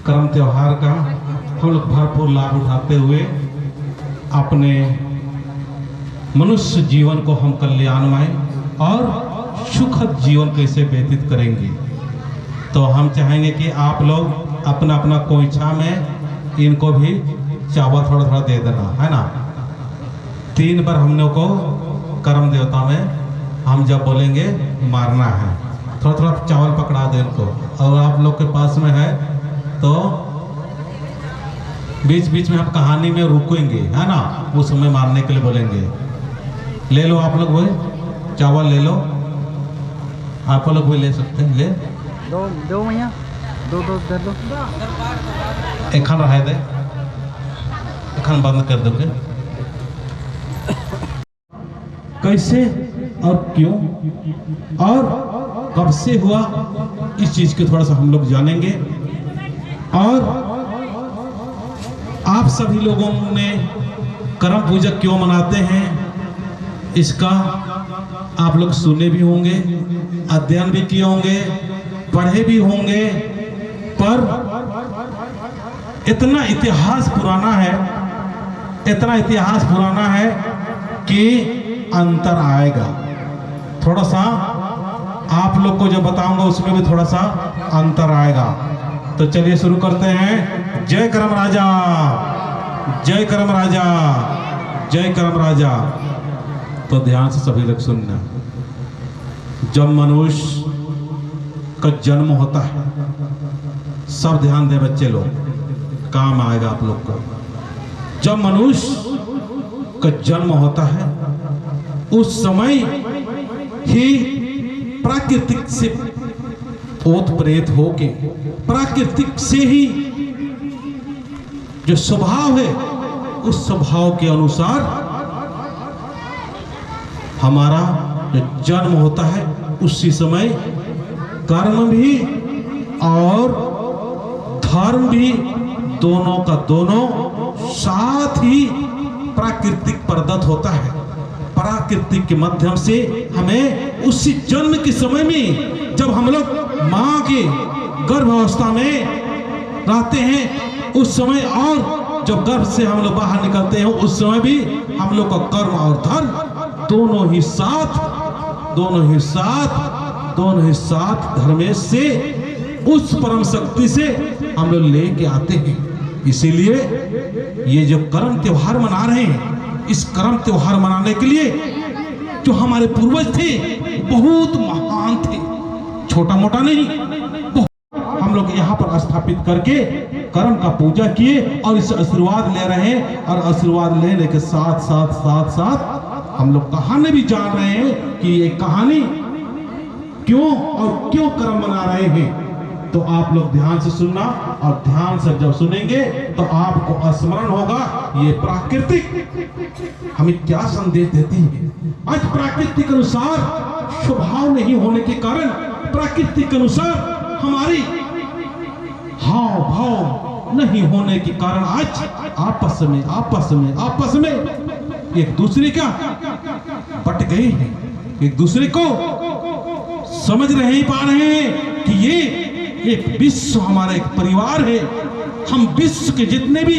कर्म त्योहार का हम लोग भरपूर लाभ उठाते हुए अपने मनुष्य जीवन को हम कल्याणमय और सुखद जीवन कैसे व्यतीत करेंगे। तो हम चाहेंगे कि आप लोग अपना अपना कोइछा में इनको भी चावल थोड़ा थोड़ा दे देना है ना। 3 बार हम लोग को कर्म देवता में हम जब बोलेंगे मारना है, थोड़ा थोड़ा चावल पकड़ा दे इनको। और आप लोग के पास में है तो बीच बीच में हम कहानी में रुकेंगे है ना, उस समय मारने के लिए बोलेंगे। ले लो आप लोग वही चावल ले लो, आप लोग भी ले सकते हैं। ले दो भैया, दो दे दो। एक खान रहा दे, एक खान बंद कर दोगे। कैसे और क्यों और कब से हुआ, इस चीज के थोड़ा सा हम लोग जानेंगे। और आप सभी लोगों ने करम पूजा क्यों मनाते हैं इसका आप लोग सुने भी होंगे, अध्ययन भी किए होंगे, पढ़े भी होंगे। पर इतना इतिहास पुराना है, इतना इतिहास पुराना है कि अंतर आएगा। थोड़ा सा आप लोग को जो बताऊंगा उसमें भी थोड़ा सा अंतर आएगा। तो चलिए शुरू करते हैं। जय करम राजा, जय करम राजा, जय करम राजा। तो ध्यान से सभी लोग सुनना। जब मनुष्य का जन्म होता है, सब ध्यान दे बच्चे लोग, काम आएगा आप लोग को। जब मनुष्य का जन्म होता है उस समय ही प्राकृतिक से ओत प्रेत होके प्राकृतिक से ही जो स्वभाव है उस स्वभाव के अनुसार हमारा जो जन्म होता है उसी समय कर्म भी और धर्म भी दोनों का दोनों साथ ही प्राकृतिक प्रदत्त होता है। प्राकृतिक के माध्यम से हमें उसी जन्म के समय में जब हम लोग माँ के गर्भावस्था में रहते हैं उस समय, और जब गर्भ से हम लोग बाहर निकलते हैं उस समय भी हम लोग का कर्म और धर्म दोनों ही साथ धर्मेश से उस परम शक्ति से हम लोग लेके आते हैं। इसीलिए ये जो कर्म त्योहार मना रहे हैं, इस कर्म त्योहार मनाने के लिए जो हमारे पूर्वज थे बहुत महान थे, छोटा मोटा नहीं, हम लोग यहाँ पर स्थापित करके कर्म का पूजा किए और इस आशीर्वाद ले रहे हैं। और आशीर्वाद लेने के साथ साथ हम लोग कहानी भी जान रहे हैं कि ये कहानी क्यों और क्यों कर्म मना रहे हैं। तो आप लोग ध्यान से सुनना, और ध्यान से जब सुनेंगे तो आपको स्मरण होगा ये प्राकृतिक हमें क्या संदेश देती है। आज प्राकृतिक अनुसार स्वभाव नहीं होने के कारण, प्राकृतिक अनुसार हमारी हाव भाव नहीं होने के कारण आज आपस में एक दूसरे का बट गए हैं, एक दूसरे को समझ नहीं पा रहे हैं कि ये एक विश्व हमारा एक परिवार है। हम विश्व के जितने भी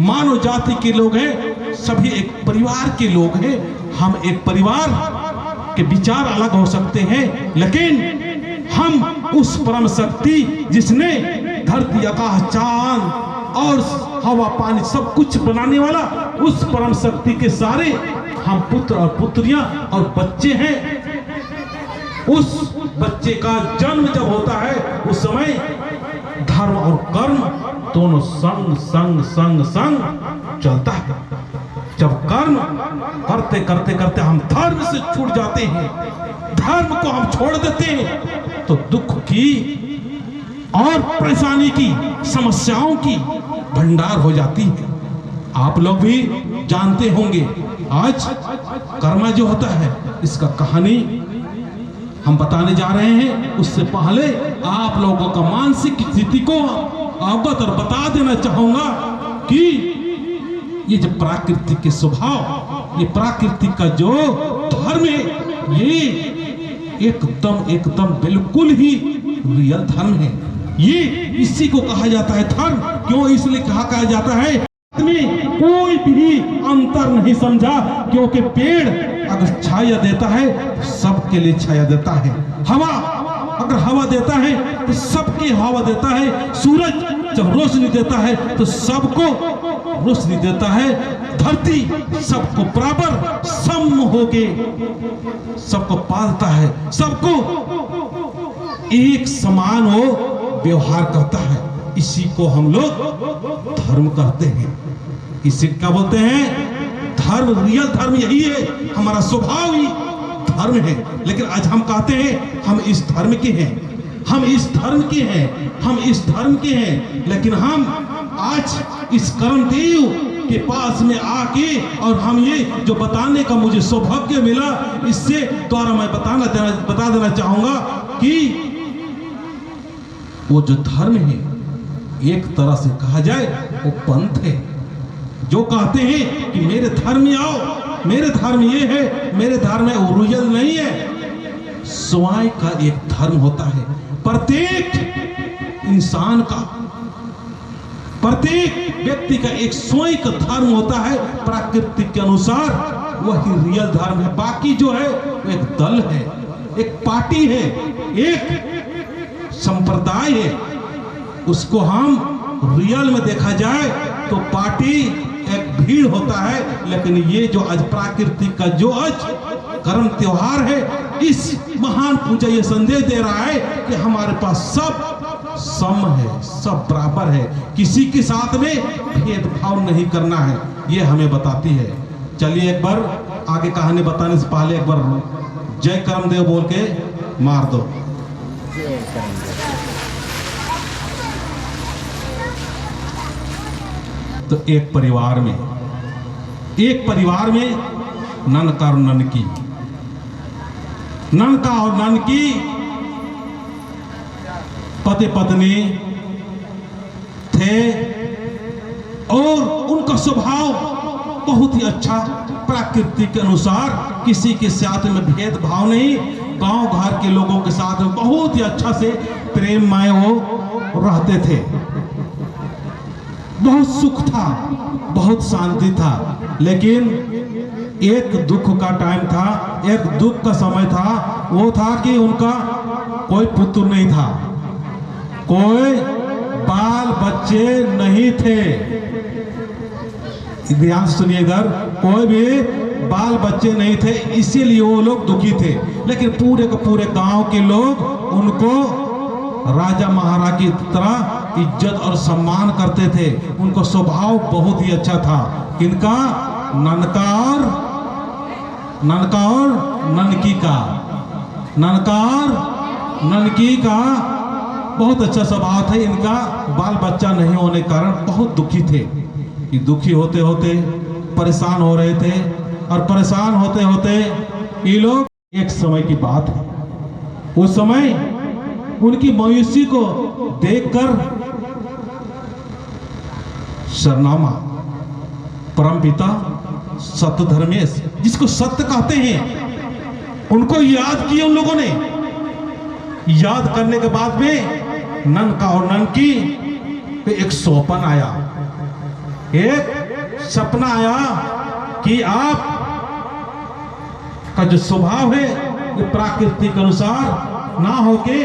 मानव जाति के लोग हैं सभी एक परिवार के लोग हैं। हम एक परिवार के विचार अलग हो सकते हैं, लेकिन हम उस परम शक्ति जिसने धरती आकाश चांद और हवा पानी सब कुछ बनाने वाला, उस परम शक्ति के सारे हम पुत्र और पुत्रियां और बच्चे हैं। उस बच्चे का जन्म जब होता है उस समय धर्म और कर्म दोनों संग चलता है। जब कर्म करते हम धर्म से छूट जाते हैं, धर्म को हम छोड़ देते हैं, तो दुख की और परेशानी की, समस्याओं की भंडार हो जाती है। आप लोग भी जानते होंगे आज कर्म जो होता है इसका कहानी हम बताने जा रहे हैं। उससे पहले आप लोगों का मानसिक स्थिति को अवगत और बता देना चाहूंगा कि ये जो प्राकृतिक के स्वभाव, ये प्राकृतिक का जो धर्म है, ये एकदम बिल्कुल ही रियल धर्म है। ये इसी को कहा जाता है धर्म। क्यों इसलिए कहा जाता है में कोई भी अंतर नहीं समझा, क्योंकि पेड़ अगर छाया देता है तो सबके लिए छाया देता है। हवा अगर हवा देता है तो सबकी हवा देता है। सूरज जब रोशनी देता है तो सबको रोशनी देता है। धरती सबको बराबर सम होके सबको पालता है, सबको एक समान वो व्यवहार करता है। इसी को हम लोग धर्म कहते हैं। इसी क्या बोलते हैं? धर्म। रियल धर्म यही है, हमारा स्वभाव ही धर्म है। लेकिन आज हम कहते हैं हम इस धर्म के हैं, हम इस धर्म के हैं, हम इस धर्म के हैं। लेकिन हम आज इस कर्मदेव के पास में आके और हम ये जो बताने का मुझे सौभाग्य मिला, इससे द्वारा मैं बता देना चाहूंगा कि वो जो धर्म है एक तरह से कहा जाए वो पंथ है। जो कहते हैं कि मेरे धर्म में आओ, मेरे धर्म ये है, मेरे धर्म में वो रियल नहीं है। स्वयं का एक धर्म होता है। प्रत्येक इंसान का, प्रत्येक व्यक्ति का एक स्वयं का धर्म होता है। प्रकृति के अनुसार वही रियल धर्म है। बाकी जो है वो एक दल है, एक पार्टी है, एक संप्रदाय है। उसको हम रियल में देखा जाए तो पार्टी एक भीड़ होता है। लेकिन ये जो आज प्राकृतिक का जो आज कर्म त्योहार है, इस महान पूजा ये संदेश दे रहा है कि हमारे पास सब सम है, सब बराबर है, किसी के साथ में भेदभाव नहीं करना है, ये हमें बताती है। चलिए एक बार आगे कहानी बताने से पहले एक बार जय कर्मदेव बोल के मार दो। तो एक परिवार में ननका और ननकी, ननका और ननकी पति पत्नी थे और उनका स्वभाव बहुत ही अच्छा, प्रकृति के अनुसार किसी के साथ में भेदभाव नहीं, गांव घर के लोगों के साथ में बहुत ही अच्छा से प्रेममय वो रहते थे। बहुत सुख था, बहुत शांति था। लेकिन एक दुख का टाइम था, एक दुख का समय था। वो था कि उनका कोई पुत्र नहीं था, कोई बाल बच्चे नहीं थे। ध्यान सुनिए इधर, कोई भी बाल बच्चे नहीं थे, इसीलिए वो लोग दुखी थे। लेकिन पूरे के पूरे गांव के लोग उनको राजा महाराज की तरह इज्जत और सम्मान करते थे। उनको स्वभाव बहुत ही अच्छा था। किनका? ननका और ननकी का, ननका और ननकी का बहुत अच्छा स्वभाव था। इनका बाल बच्चा नहीं होने के कारण बहुत दुखी थे। ये दुखी होते होते परेशान हो रहे थे और परेशान होते होते ये लोग, एक समय की बात है, उस समय उनकी मवेशी को देखकर शरनामा परमपिता सत्य धर्मेश, जिसको सत्य कहते हैं, उनको याद किया उन लोगों ने। याद करने के बाद में ननका और ननकी पे एक सौपन आया, एक सपना आया कि आप का जो स्वभाव है वो प्राकृतिक के अनुसार ना होके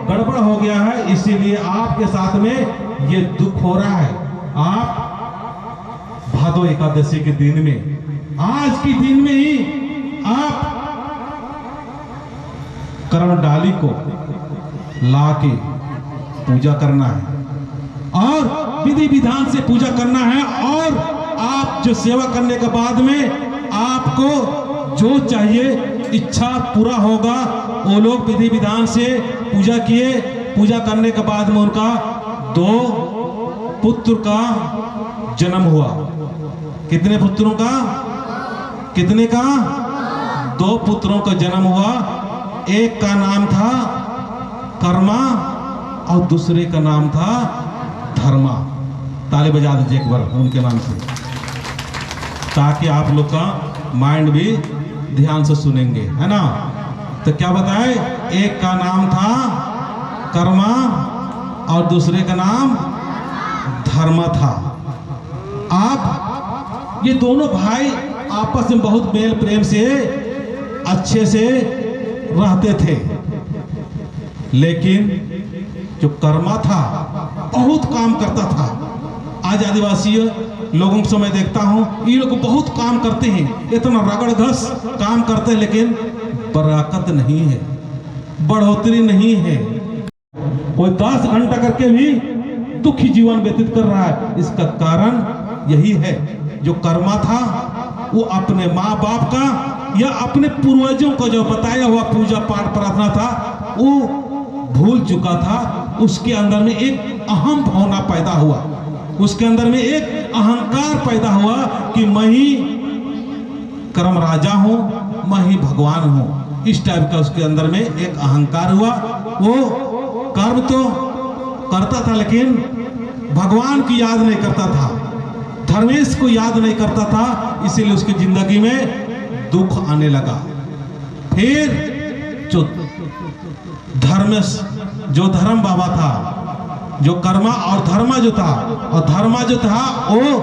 गड़बड़ हो गया है, इसीलिए आपके साथ में ये दुख हो रहा है। आप भादो एकादशी के दिन में, आज के दिन में ही आप कर्मडाली को लाके पूजा करना है और विधि विधान से पूजा करना है। और आप जो सेवा करने के बाद में आपको जो चाहिए इच्छा पूरा होगा। वो लोग विधि विधान से पूजा किए। पूजा करने के बाद में उनका 2 पुत्र का जन्म हुआ। कितने पुत्रों का? कितने का? 2 पुत्रों का जन्म हुआ। एक का नाम था कर्मा और दूसरे का नाम था धर्मा। ताली बजा दीजिए एक बार उनके नाम से, ताकि आप लोग का माइंड भी ध्यान से सुनेंगे, है ना। तो क्या बताए? एक का नाम था कर्मा और दूसरे का नाम धर्म था। अब ये दोनों भाई आपस में बहुत मेल प्रेम से अच्छे से रहते थे, लेकिन जो कर्मा था बहुत काम करता था। आज आदिवासी लोगों से मैं देखता हूं, ये लोग बहुत काम करते हैं, इतना रगड़ घस काम करते हैं, लेकिन बरकत नहीं है, बढ़ोतरी नहीं है। कोई 10 घंटा करके भी दुखी जीवन व्यतीत कर रहा है। इसका कारण यही है, जो कर्मा था वो अपने माँ बाप का या अपने पूर्वजों को जो बताया हुआ पूजा पाठ प्रार्थना था वो भूल चुका था। उसके अंदर में एक अहम भावना पैदा हुआ, उसके अंदर में एक अहंकार पैदा हुआ कि मैं ही कर्म राजा हूं, मैं ही भगवान हूं। इस टाइप का उसके अंदर में एक अहंकार हुआ। वो कर्म तो करता था लेकिन भगवान की याद नहीं करता था, धर्मेश को याद नहीं करता था, इसीलिए उसकी जिंदगी में दुख आने लगा। फिर जो धर्म बाबा था, जो कर्मा और धर्मा जो था, और धर्मा जो था वो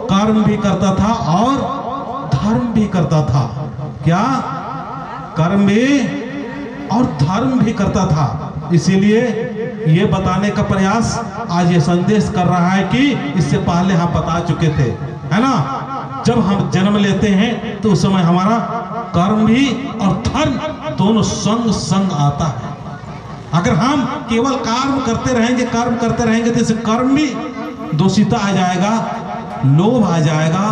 कर्म भी करता था और धर्म भी करता था। क्या? कर्म भी और धर्म भी करता था। इसीलिए ये बताने का प्रयास आज ये संदेश कर रहा है कि इससे पहले हम बता चुके थे, है ना? जब हम जन्म लेते हैं तो उस समय हमारा कर्म भी और धर्म दोनों संग संग आता है। अगर हम केवल कर्म करते रहेंगे तो इसे कर्म भी दोषिता आ जाएगा, लोभ आ जाएगा,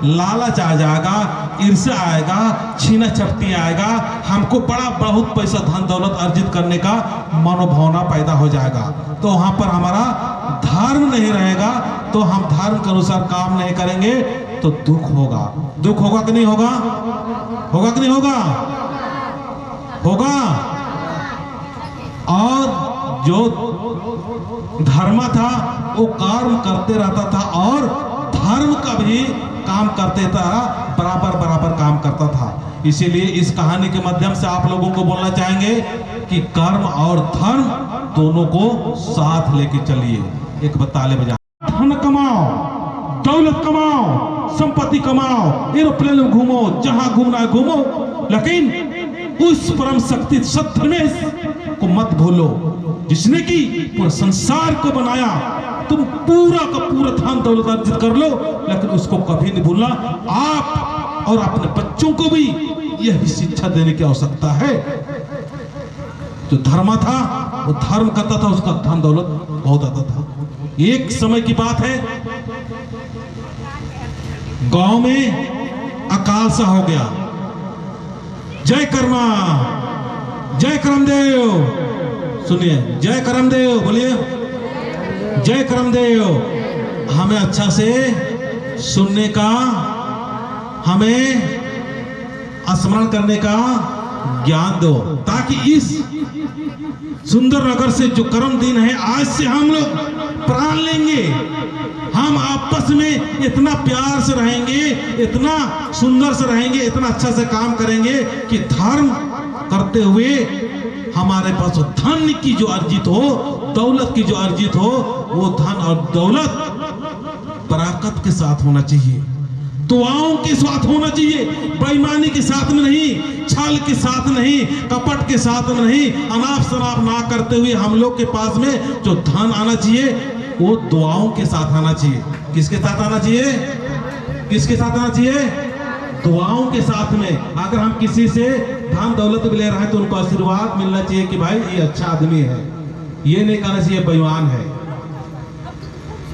लालच आ जाएगा, ईर्ष्या आएगा, छीना झपटी आएगा, हमको बहुत पैसा धन दौलत अर्जित करने का मनोभावना पैदा हो जाएगा। तो वहां पर हमारा धर्म नहीं रहेगा, तो हम धर्म के अनुसार काम नहीं करेंगे तो दुख होगा। दुख होगा कि नहीं होगा? होगा कि नहीं होगा? होगा। और जो धर्म था वो कर्म करते रहता था और धर्म का भी काम करते था, बराबर काम करता था। इसीलिए इस कहानी के माध्यम से आप लोगों को बोलना चाहेंगे कि कर्म और धर्म दोनों को साथ लेके चलिए। एक ताले बजा, धन कमाओ, दौलत कमाओ, संपत्ति कमाओ, एरोप्लेन में घूमो, जहां घूमना है घूमो, लेकिन उस परम शक्ति सत्धर्मेश को मत भूलो, जिसने कि पूरे संसार को बनाया। तुम पूरा का पूरा धन दौलत अर्जित कर लो, लेकिन उसको कभी नहीं भूलना। आप और अपने बच्चों को भी यही शिक्षा देने की आवश्यकता है। जो धर्म था वो धर्म करता था, उसका धन दौलत बहुत आता था। एक समय की बात है, गांव में अकाल सा हो गया। जय कर्मा, जय करमदेव, सुनिए, जय करमदेव, बोलिए जय करमदेव। हमें अच्छा से सुनने का, हमें स्मरण करने का ज्ञान दो, ताकि इस सुंदर नगर से जो कर्म दिन है, आज से हम लोग प्राण लेंगे। हम आपस में इतना प्यार से रहेंगे, इतना सुंदर से रहेंगे, इतना अच्छा से काम करेंगे कि धर्म करते हुए हमारे पास धन की जो अर्जित हो, दौलत की जो अर्जित हो, वो धन और दौलत बरकत के साथ होना चाहिए, दुआओं के साथ होना चाहिए, बेईमानी के साथ में नहीं, छल के साथ नहीं, कपट के साथ में नहीं, अनाप शनाप ना करते हुए हम लोग के पास में जो धन आना चाहिए वो दुआओं के साथ आना चाहिए। किसके साथ आना चाहिए? किसके साथ आना चाहिए? दुआओं के साथ में। अगर हम किसी से धन दौलत भी ले रहे हैं तो उनको आशीर्वाद मिलना चाहिए कि भाई ये अच्छा आदमी है, ये नहीं कहना चाहिए बेईमान है।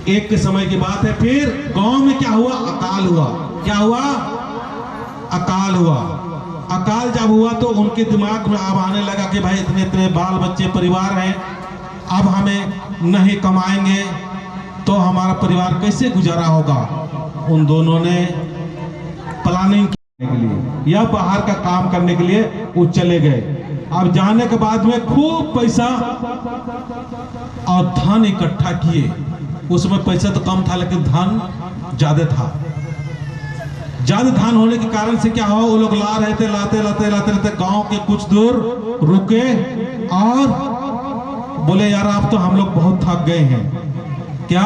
एक के समय की बात है, फिर गांव में क्या हुआ? अकाल हुआ। क्या हुआ? अकाल हुआ। अकाल जब हुआ तो उनके दिमाग में अब आने लगा कि भाई इतने इतने बाल बच्चे परिवार हैं, अब हमें नहीं कमाएंगे तो हमारा परिवार कैसे गुजारा होगा। उन दोनों ने प्लानिंग करने के लिए या बाहर का काम करने के लिए वो चले गए। अब जाने के बाद में खूब पैसा और धन इकट्ठा किए। उसमें पैसा तो कम था लेकिन धन ज्यादा था। ज्यादा धन होने के कारण से क्या हुआ, वो लोग ला रहे थे, लाते लाते गांव के कुछ दूर रुके और बोले यार आप तो हम लोग बहुत थक गए हैं। क्या?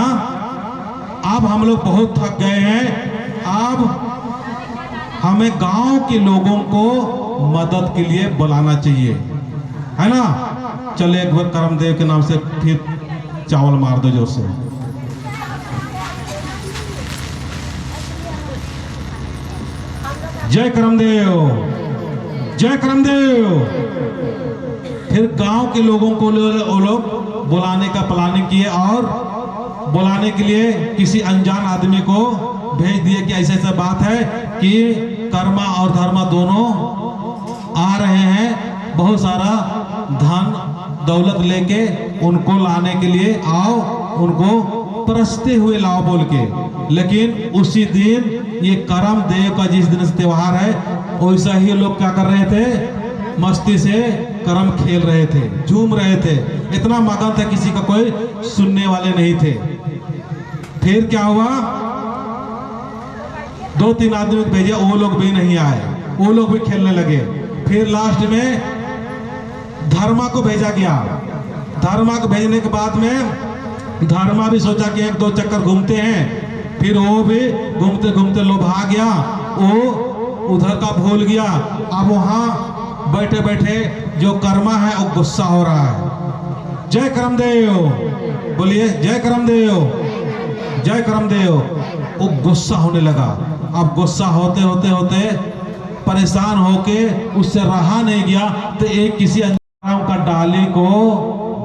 अब हम लोग बहुत थक गए हैं, अब हमें गांव के लोगों को मदद के लिए बुलाना चाहिए, है ना? चले एक बार करमदेव के नाम से फिर चावल मार दो जोर से। जय करमदेव, जय करमदेव। फिर गांव के लोगों को वो लोग बुलाने का प्लानिंग किए और बुलाने के लिए किसी अनजान आदमी को भेज दिए कि ऐसा ऐसा बात है कि कर्मा और धर्मा दोनों आ रहे हैं, बहुत सारा धन दौलत लेके उनको लाने के लिए आओ, उनको परसते हुए लाओ बोल के। लेकिन उसी दिन ये करम देव का जिस दिन से त्योहार है, वैसा ही लोग क्या कर रहे थे? मस्ती से करम खेल रहे थे, झूम रहे थे, इतना मगन था किसी का कोई सुनने वाले नहीं थे। फिर क्या हुआ? 2-3 आदमी भेजे, वो लोग भी नहीं आए, वो लोग भी खेलने लगे। फिर लास्ट में धर्मा को भेजा गया। धर्मा को भेजने के बाद में धर्मा भी सोचा कि 1-2 चक्कर घूमते हैं, फिर वो भी घूमते घूमते लोभा गया, वो उधर का भूल गया। अब वहां बैठे बैठे जो कर्मा है वो गुस्सा हो रहा है। जय करमदेव, बोलिए जय करमदेव, जय करमदेव। वो गुस्सा होने लगा। अब गुस्सा होते होते होते परेशान होके उससे रहा नहीं गया, तो एक किसी अनजान का डाली को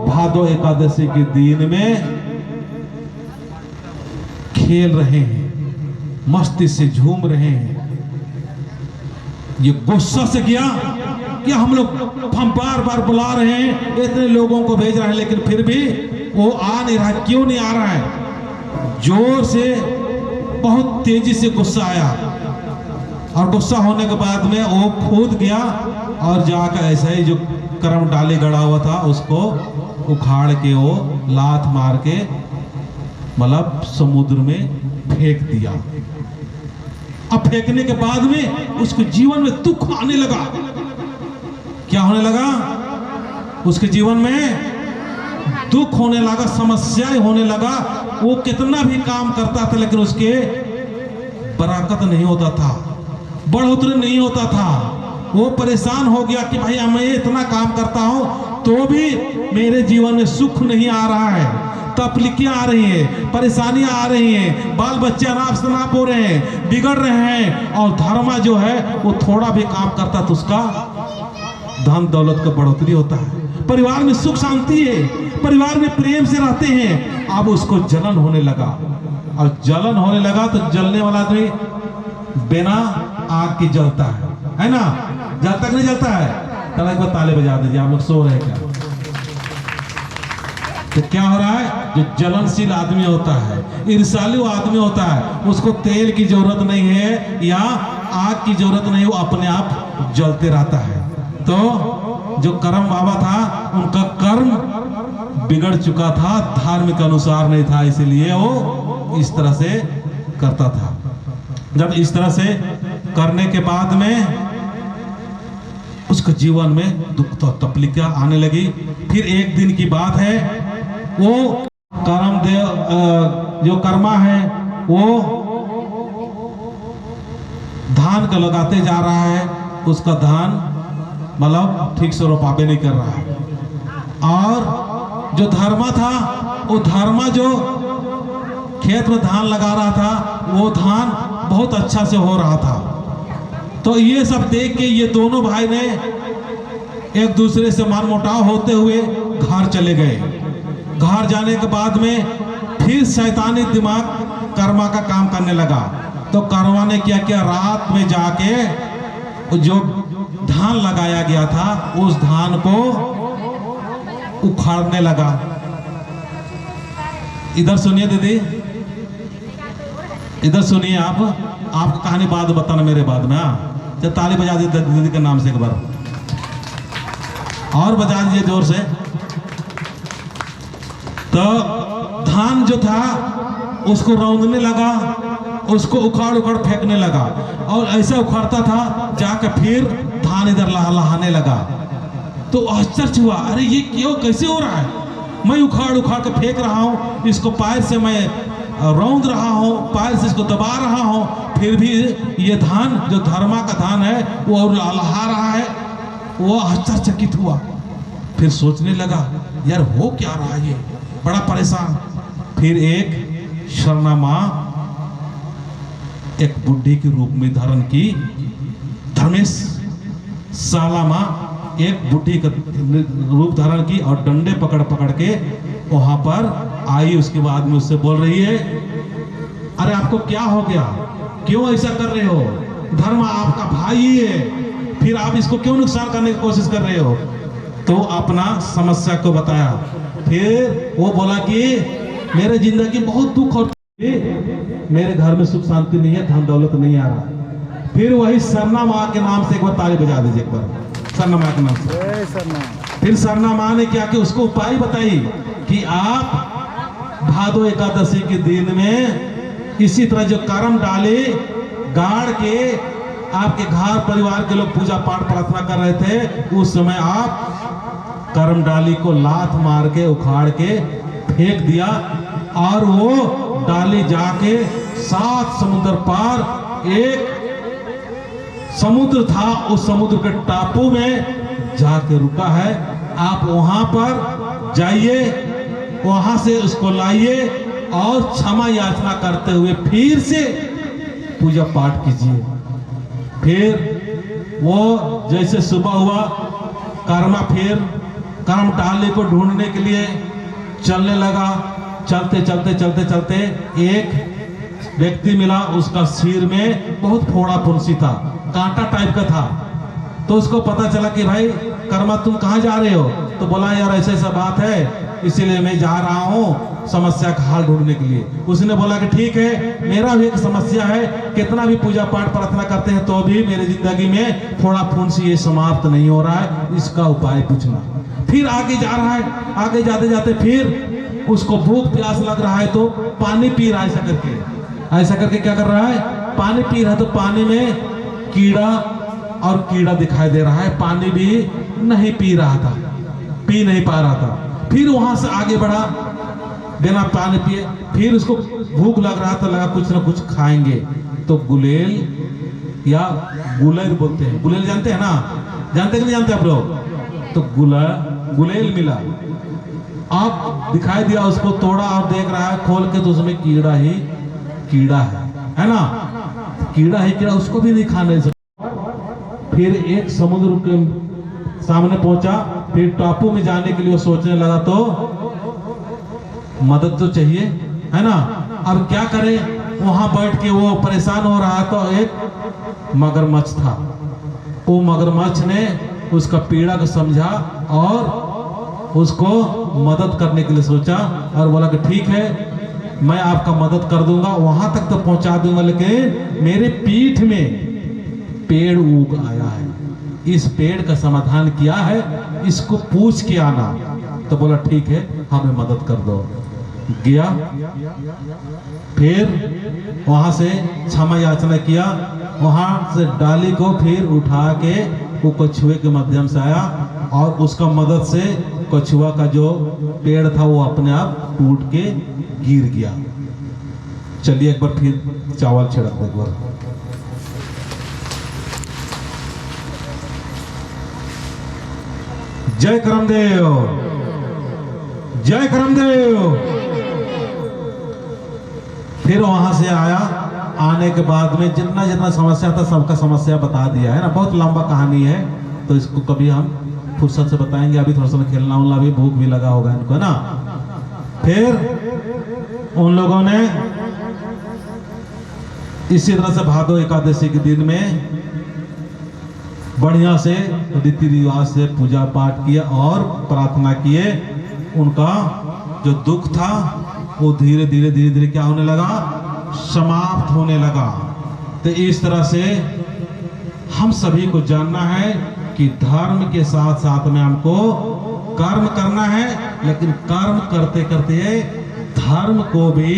भादो एकादशी के दिन में खेल रहे हैं, मस्ती से झूम रहे हैं। ये गुस्सा से गया कि हम लोग हम बार बार बुला रहे हैं, इतने लोगों को भेज रहे हैं, लेकिन फिर भी वो आ नहीं रहा। क्यों नहीं आ रहा है? जोर से बहुत तेजी से गुस्सा आया, और गुस्सा होने के बाद में वो कूद गया और जाकर ऐसा ही जो करम डाली गड़ा हुआ था उसको उखाड़ के वो लात मार के मतलब समुद्र में फेंक दिया। अब फेंकने के बाद में उसके जीवन में दुख आने लगा। क्या होने लगा? उसके जीवन में दुख होने लगा, समस्याएं होने लगा। वो कितना भी काम करता था लेकिन उसके बरकत नहीं होता था, बढ़ोतरी नहीं होता था। वो परेशान हो गया कि भाई मैं इतना काम करता हूं तो भी मेरे जीवन में सुख नहीं आ रहा है, तकलीफें आ रही हैं, परेशानियां आ रही हैं, बाल बच्चे अनाप शनाप हो रहे हैं, बिगड़ रहे हैं। और धर्मा जो है वो थोड़ा भी काम करता तो उसका धन दौलत का बढ़ोतरी होता है, परिवार में सुख शांति है, परिवार में प्रेम से रहते हैं। अब उसको जलन होने लगा, और जलन होने लगा तो जलने वाला आदमी बिना आग के जलता है ना? जलता कि नहीं जलता है? तब एक बार ताले बजा दीजिए, आप लोग सो रहे हैं क्या? तो क्या हो रहा है? जो जलनशील आदमी होता है, ईर्ष्यालु आदमी होता है, उसको तेल की जरूरत नहीं है या आग की जरूरत नहीं, वो अपने आप जलते रहता है। तो जो करम बाबा था, उनका कर्म बिगड़ चुका था, धार्मिक अनुसार नहीं था, इसलिए वो इस तरह से करता था। जब इस तरह से करने के बाद में उसके जीवन में दुख तो तकलीफ आने लगी। फिर एक दिन की बात है, वो करमदेव जो कर्मा है वो धान को लगाते जा रहा है, उसका धान मतलब ठीक से रोपावे नहीं कर रहा है। और जो धर्मा था, वो धर्मा जो खेत में धान लगा रहा था, वो धान बहुत अच्छा से हो रहा था। तो ये सब देख के ये दोनों भाई ने एक दूसरे से मनमुटाव होते हुए घर चले गए। घर जाने के बाद में फिर शैतानी दिमाग कर्मा का काम करने लगा। तो कर्मा ने क्या किया, रात में जाके जो धान लगाया गया था उस धान को उखाड़ने लगा। इधर सुनिए दीदी, इधर सुनिए। आपको कहानी बाद बताना मेरे बाद में। जब ताली बजा दीजिए दीदी के नाम से एक बार और बजा दीजिए जोर से। तो धान जो था उसको रौंदने लगा, उसको उखाड़ उखाड़ फेंकने लगा, और ऐसा उखाड़ता था जाकर फिर धान इधर लहलहाने लगा। तो आश्चर्य हुआ, अरे ये क्यों, कैसे हो रहा है? मैं उखाड़ उखाड़ के फेंक रहा हूँ, इसको पैर से मैं रौंद रहा हूँ, पैर से इसको दबा रहा हूँ, फिर भी ये धान जो धर्मा का धान है वो और लहा रहा है। वो आश्चर्यचकित हुआ, फिर सोचने लगा यार हो क्या रहा है, ये बड़ा परेशान। फिर एक शरणा माँ एक बुढ़ी के रूप में धारण की, धर्मेश साला माँ एक बुढ़ी का रूप धारण की और डंडे पकड़ पकड़ के वहां पर आई। उसके बाद में उससे बोल रही है, अरे आपको क्या हो गया, क्यों ऐसा कर रहे हो, धर्म आपका भाई है, फिर आप इसको क्यों नुकसान करने की कोशिश कर रहे हो। तो अपना समस्या को बताया। फिर वो बोला कि मेरे जिंदगी बहुत दुख और मेरे घर में सुख शांति नहीं है, धन दौलत नहीं आ रहा। फिर वही सरना माँ के नाम से एक बार ताली बजा दीजिए, एक बार सरना माँ के नाम से। फिर सरना माँ ने क्या कि उसको उपाय बताई कि आप भादो एकादशी के दिन में इसी तरह जो कर्म डाले गाड़ के आपके घर परिवार के लोग पूजा पाठ प्रार्थना कर रहे थे, उस समय आप कर्म डाली को लात मार के उखाड़ के फेंक दिया और वो डाली जाके 7 समुद्र पार एक समुद्र था, उस समुद्र के टापू में जाके रुका है। आप वहां पर जाइए, वहां से उसको लाइए और क्षमा याचना करते हुए फिर से पूजा पाठ कीजिए। फिर वो जैसे सुबह हुआ, कर्मा फिर कर्म डाली को ढूंढने के लिए चलने लगा। चलते चलते चलते चलते एक व्यक्ति मिला, उसका सिर में बहुत फोड़ा फुंसी था, कांटा टाइप का था। तो उसको पता चला कि भाई कर्मा तुम कहाँ जा रहे हो। तो बोला यार ऐसा ऐसा बात है, इसीलिए मैं जा रहा हूँ समस्या का हल ढूंढने के लिए। उसने बोला कि ठीक है, मेरा भी एक समस्या है, कितना भी पूजा पाठ प्रार्थना करते हैं तो भी मेरी जिंदगी में फोड़ा फुंसी ये समाप्त नहीं हो रहा है, इसका उपाय पूछना। फिर आगे जा रहा है, आगे जाते जाते फिर उसको भूख प्यास लग रहा है तो पानी पी रहा है। ऐसा करके क्या कर रहा है, पानी पी रहा है तो पानी में कीड़ा और कीड़ा दिखाई दे रहा है, पानी भी नहीं पी रहा था, पी नहीं पा रहा था। फिर वहां से आगे बढ़ा बिना पानी पिए, फिर उसको भूख लग रहा था, लगा कुछ ना कुछ खाएंगे। तो गुलेल या गुलेल बोलते हैं, गुलेल जानते हैं ना, जानते कि नहीं जानते आप लोग। तो गुलेल मिला, आप दिखाई दिया, उसको तोड़ा और देख रहा है खोल के तो उसमें कीड़ा ही कीड़ा है ना, कीड़ा ही कीड़ा, उसको भी नहीं खाने से। फिर एक समुद्र के सामने पहुंचा, फिर टापू में जाने के लिए वो सोचने लगा तो मदद तो चाहिए है ना। अब क्या करे, वहां बैठ के वो परेशान हो रहा। तो एक मगरमच्छ था, वो मगरमच्छ ने उसका पीड़ा को समझा और उसको मदद करने के लिए सोचा और बोला कि ठीक है मैं आपका मदद कर दूंगा, वहां तक तो पहुंचा दूंगा, लेकिन मेरे पीठ में पेड़ उग आया है, इस पेड़ का समाधान किया है, इसको पूछ के आना। तो बोला ठीक है हमें मदद कर दो। गया, फिर वहां से क्षमा याचना किया, वहां से डाली को फिर उठा के वो कछुए के माध्यम से आया और उसका मदद से कछुआ का जो पेड़ था वो अपने आप टूट के गिर गया। चलिए एक बार फिर चावल छिड़क दे, एक बार। जय करमदेव, जय करमदेव। फिर वहां से आया, आने के बाद में जितना जितना समस्या था सबका समस्या बता दिया है ना, बहुत लंबा कहानी है तो इसको कभी हम फुर्सत से बताएंगे। अभी थोड़ा सा खेलना उलना भी, भूख भी लगा होगा इनको ना। फिर उन लोगों ने इसी तरह से भादो एकादशी के दिन में बढ़िया से रीति रिवाज से पूजा पाठ किया और प्रार्थना किए। उनका जो दुख था वो धीरे धीरे धीरे धीरे क्या होने लगा, समाप्त होने लगा। तो इस तरह से हम सभी को जानना है कि धर्म के साथ साथ में हमको कर्म करना है, लेकिन कर्म करते करते धर्म को भी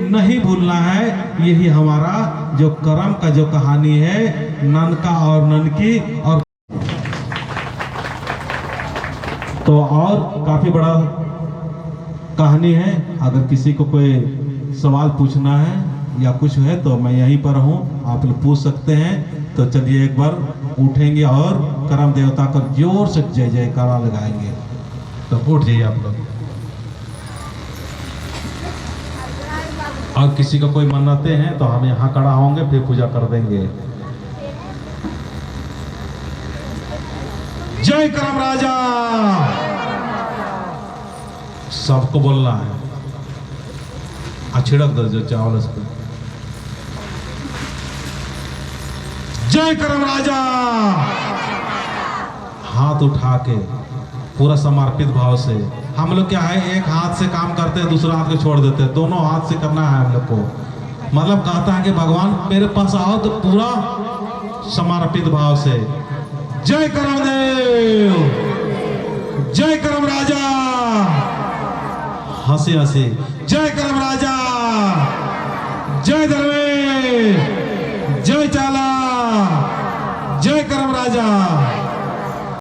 नहीं भूलना है। यही हमारा जो कर्म का जो कहानी है, ननका और ननकी, और तो और काफी बड़ा कहानी है। अगर किसी को कोई सवाल पूछना है या कुछ है तो मैं यहीं पर हूँ, आप लोग पूछ सकते हैं। तो चलिए एक बार उठेंगे और करम देवता का जोर से जय जयकारा लगाएंगे। तो उठ जाइए आप लोग। और किसी का कोई मन्नतें हैं तो हम यहाँ खड़ा होंगे, फिर पूजा कर देंगे। जय करम राजा। सबको बोलना है। छिड़क दो जो चावल इस पे। जय करम राजा। हाथ उठा के पूरा समर्पित भाव से। हम लोग क्या है, एक हाथ से काम करते हैं, दूसरा हाथ को छोड़ देते हैं। दोनों हाथ से करना है हम लोग को। मतलब कहता है कि भगवान मेरे पास आओ तो पूरा समर्पित भाव से। जय करम देव, जय करम राजा। हंसी हंसी जय करम राजा, जय दरवेश, जय चाला, जय करम राजा।